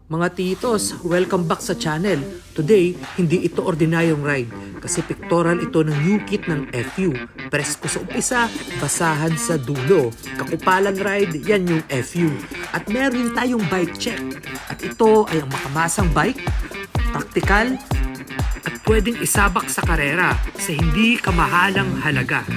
Mga titos, welcome back sa channel. Today, hindi ito ordinaryong ride kasi pictorial ito ng new kit ng FU. Presko sa umpisa, basahan sa dulo. Kakupalan ride, yan yung FU. At meron tayong bike check. At ito ay ang makamasang bike, practical, at pwedeng isabak sa karera sa hindi kamahalang halaga.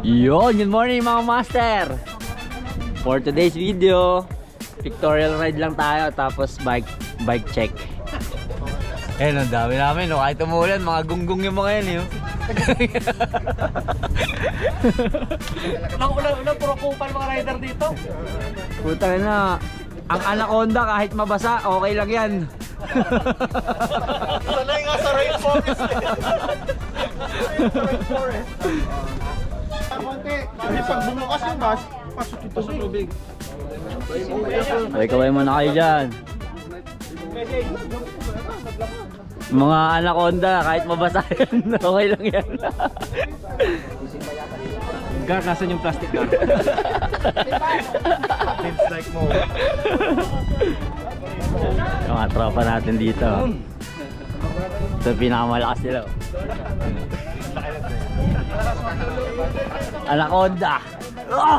Yo, good morning mga master. For today's video, pictorial ride lang tayo tapos bike check. Eh, ang dami namin, no? Kahit umulan, mga gunggong yung mga yan, yun. Ulan, puro kupal mga rider dito. Puta na, ang Anaconda kahit mabasa, okay lang yan. Sanay nga sa rainforest konti, kasi pag bumukas yung bus, pasok ito sa tubig. Okay, kaway mo na kayo dyan. Mga Anaconda, kahit mabasa yan, okay lang yan. Gar, nasan yung plastic gar? Seems like mo. Yung mga tropa natin dito. Ito pinakamalakas nila. Anaconda! Oh!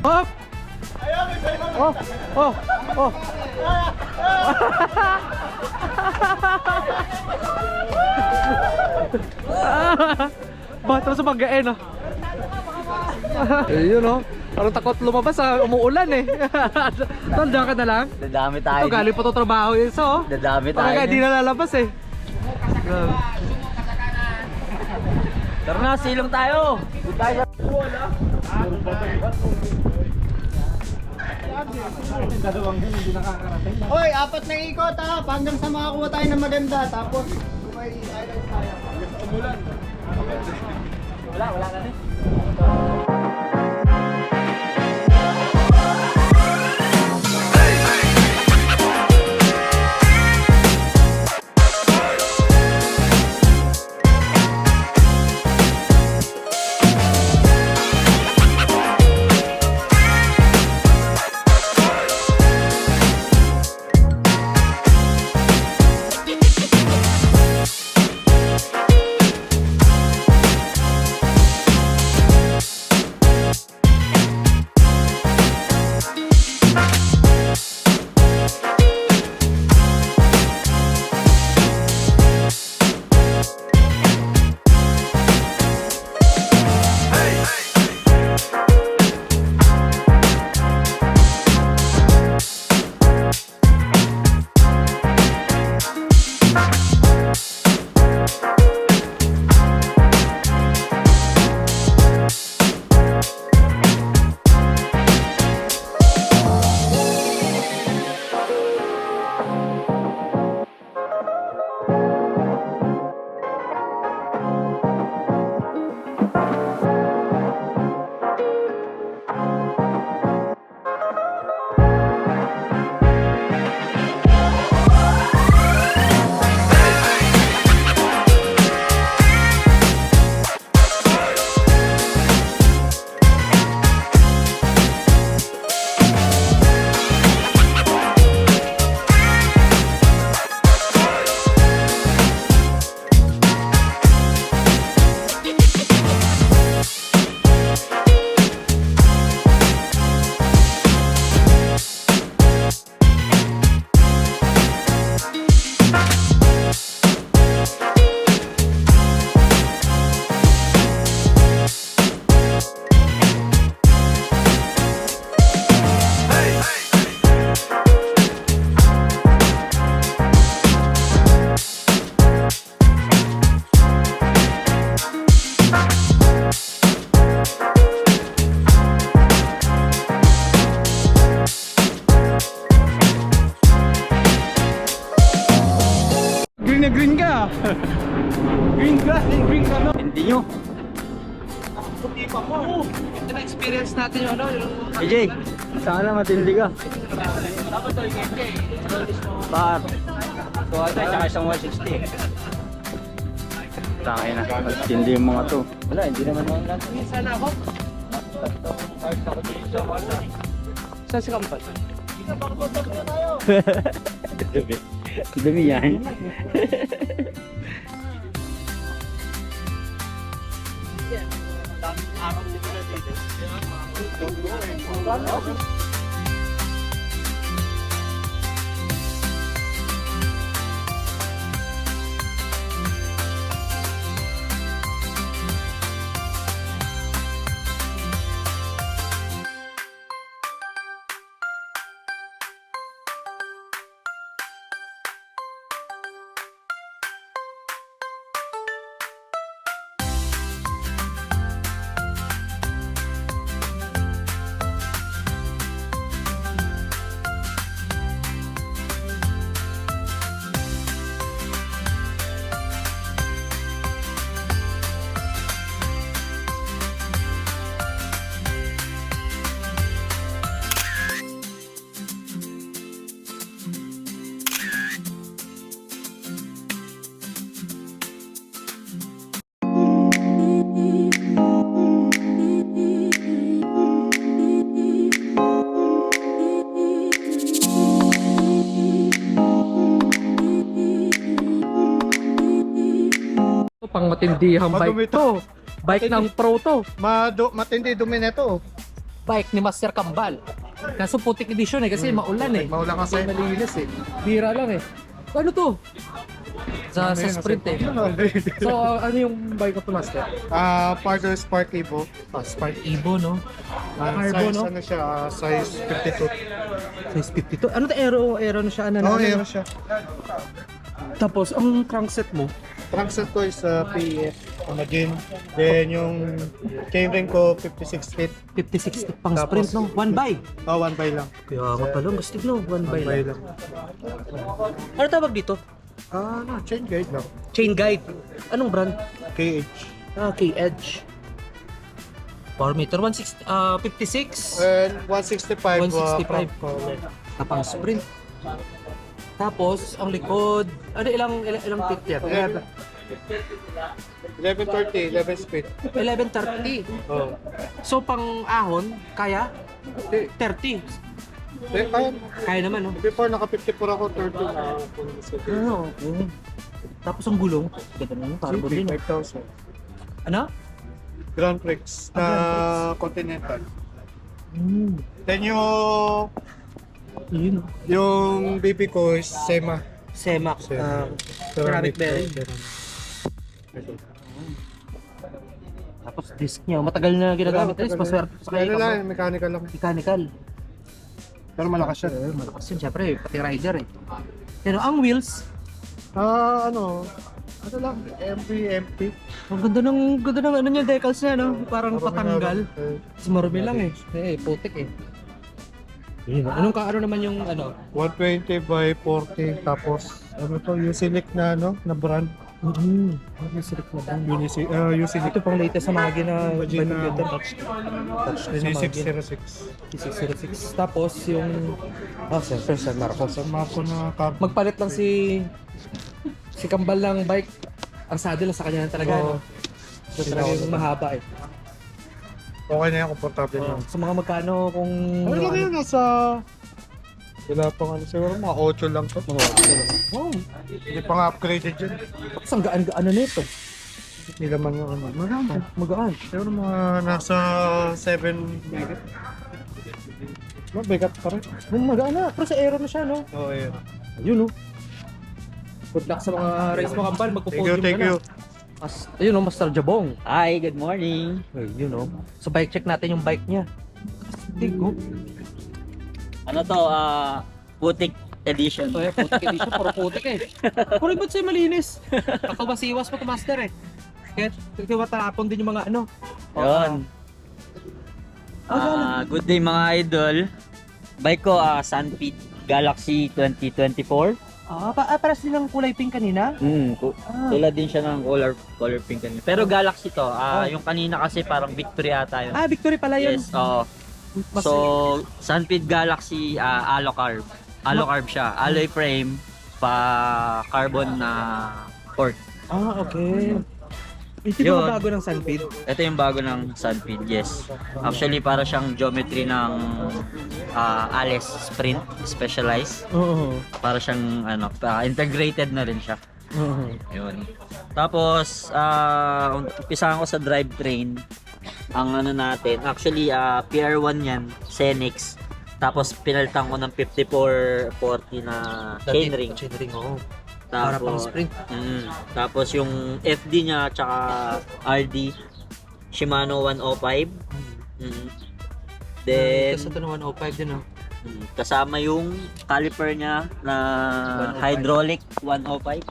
Hop! Oh! Oh! Oh! Bata sa pagkain, oh. Ayun, oh. Parang takot lumabas, umuulan eh. Tanda ka na lang. Dadami tayo. Ito, galing pa ito trabaho yun, so. Dadami tayo. Parang kaya di na lalabas eh. Tara na, silong tayo. Doon tayo. Hoy, apat na ikot ha, hanggang sa makakuha tayo ng maganda. Tapos, may island tayo. Umulan. Wala na rin. Green ka, no? Hindi nyo. Oo. Ito na experience natin yung ano. AJ, sana matindi ka. Par. So ito, tsaka isang 160. Tangin na, matindi yung mga to. Wala, hindi naman mga natin. Sana ako. Saan si Kampal? Dumi yan. Pang matindihang Madumi bike to. Bike ng pro to. Matindi dumi nito. Bike ni Master Kambal. Kaso putik edition eh kasi maulan eh. Maulan kasi. Malinis eh. Bira lang eh. Ano to? Sa sprint eh. So ano yung bike ko Master? Parker Spark Evo. Spark Evo no? Carbo Size no? ano siya, size 52. Size 52. Ano to aero na siya? Ano Oo, na? aero siya. Tapos ang crankset mo, Crankset ko is PEF, Imagine. Then yung chainring ko 56 feet. 56 pang Tapos- sprint no? One by. One by lang. Kaya nga pala, gusto no? One by One by lang. lang. Ano tawag dito? Chain guide lang. Chain guide. Anong brand? KH. K-Edge. Power meter 160, 56 And 165. 165. na pang sprint. Tapos ang likod, ano ilang feet yan? 1130, 11 speed. 1130. Oh. So pang ahon, kaya? 30. Kaya, Kaya naman no? before naka 54 ako, 30 na. Ano? Okay. Tapos ang gulong, ganda naman, turbo din. 5,000. Ano? Grand Prix na Continental. Hmm. Then Yun. yung BB ko is SEMA. Semac. Ceramic bearing. Tapos disc niya, matagal na ginagamit rin. Maswerte sa Ano kaya lang, mechanical lang. mechanical. Pero malakas siya. Malakas yun, syempre, pati rider eh. Pero ang wheels, Ano lang, MV. ang ganda ng ano niya, decals niya, no? Parang patanggal. Kasi marumi lang eh. Putik eh. Yun, ano naman yung ano? 120 by 40. Tapos, Usilic na brand. Silik na ba? Usilic. Ito pang latest sa Magi na Imagine na touch din sa Magi. C606. C606. Tapos yung sir San Marcos. San Marco na carbon. Magpalit lang si Kambal ng bike. Ang saddle sa kanya na talaga. Oo. So talaga yung mahaba eh. Okay na yan, komportable na. Sa mga magkano kung Ano lang yun, nasa... Wala pang siguro mga 8 lang to. Wow, Hindi pa nga upgraded yun. tapos ang gaan-gaan na nito. Hindi naman yung marami. Magaan. Siguro mga nasa 7 bigat. Bigat pa rin. Magaan na. Pero sa aero na siya, no? Oo, yeah. Ayun, no? Good luck sa mga race mo, Kambal. Magpo-podium Thank you. Ayun, no? Master Jabong. Hi, good morning. Ayun, no? So, bike check natin yung bike niya. Astig, oh. Ano to, putik edition. Ito eh, putik edition. Puro putik eh. Puro ba't sa'yo malinis? Kakawasiwas pa ito, Master eh. Kaya matapon din yung mga ano. Yun. Good day mga idol. Bike ko, Sunpeak Galaxy 2024. Paras din ng kulay pink kanina? Tulad din siya ng color pink kanina. Pero Galaxy to. Yung kanina kasi parang Victory ata yun. Victory pala yun. Yes, oo. So, Sunpeed Galaxy Alucarb. Alucarb siya. Alloy frame pa carbon na port. Okay. Ito Yun. yung bago ng Sunpeed. Ito yung bago ng Sunpeed, yes. Actually, para siyang geometry ng Alice Sprint Specialized. Oo. Para siyang integrated na rin siya. Yun. Tapos, umpisahan ko sa drivetrain. Ang natin, actually, PR1 yan, Xenix. Tapos, pinalitan ko ng 5440 na chainring. Chainring, oo. Tapos, Para pang sprint. Tapos yung FD niya tsaka RD Shimano 105. Then Kasi ito na 105 din, kasama yung caliper niya na 105. hydraulic 105.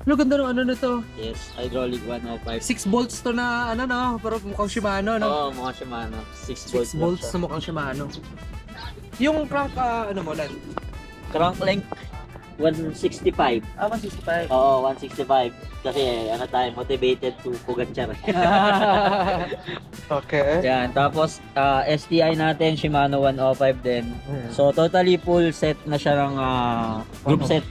Ano ganda ng ano na to? Yes, hydraulic 105. 6 volts to na no? Pero mukhang Shimano, no? Oo, mga Shimano. 6 volts. 6 volts na mukhang Shimano. Yung crank, Lan? Crank length 165. 165. Oo, 165. Kasi tayo motivated to Pugatchar. Okay. Yan, tapos STI natin Shimano 105 din. So totally full set na siya ng group set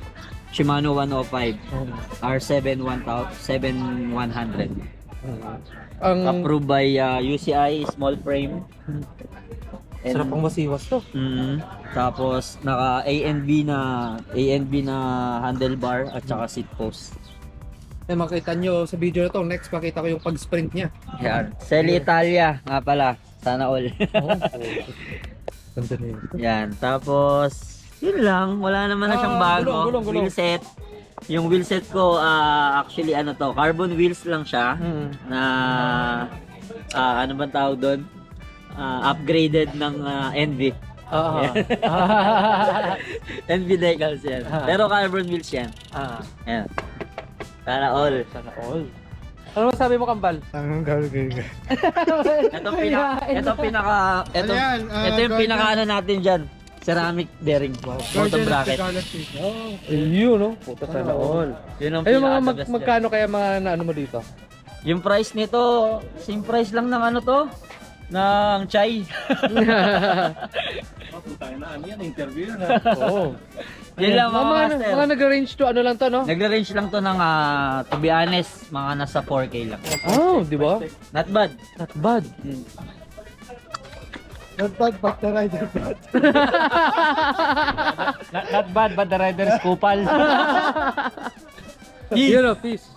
Shimano 105 R7 7100. Ang Approved by UCI small frame. sarap pang masiwas to. Tapos naka ANB na handlebar at saka seat post. Makita nyo sa video na to, next makita ko yung pag-sprint niya. Yan. Celi Italia nga pala. Sana all. Ganda na yun. Yan. Tapos yun lang, wala naman na siyang bago. gulong. Wheel set. Yung wheel set ko actually carbon wheels lang siya na ano bang tawag doon? Upgraded ng NV. Oo. NV decals yan. Pero carbon wheels yan. Yan. Sana all. Sana all. Ano sabi mo, Kambal? Ang gagawin. Ito yung pinaka natin dyan. Ceramic bearing. Bottom bracket. Ayun, no? Puta, sana all. Yun ang Ayun, mga pinaka-best dyan. magkano kaya mga naano mo dito? Yung price nito, same price lang ng ng chai. Oo. Yun lang mga master. Mga nag-range to ano lang to, no? Nagre-range lang to ng, to be honest, mga nasa 4K lang. Oh, di ba? Not bad. Not bad. Not bad, but the rider bad. Not bad, but the rider is kupal. Yun, no, peace.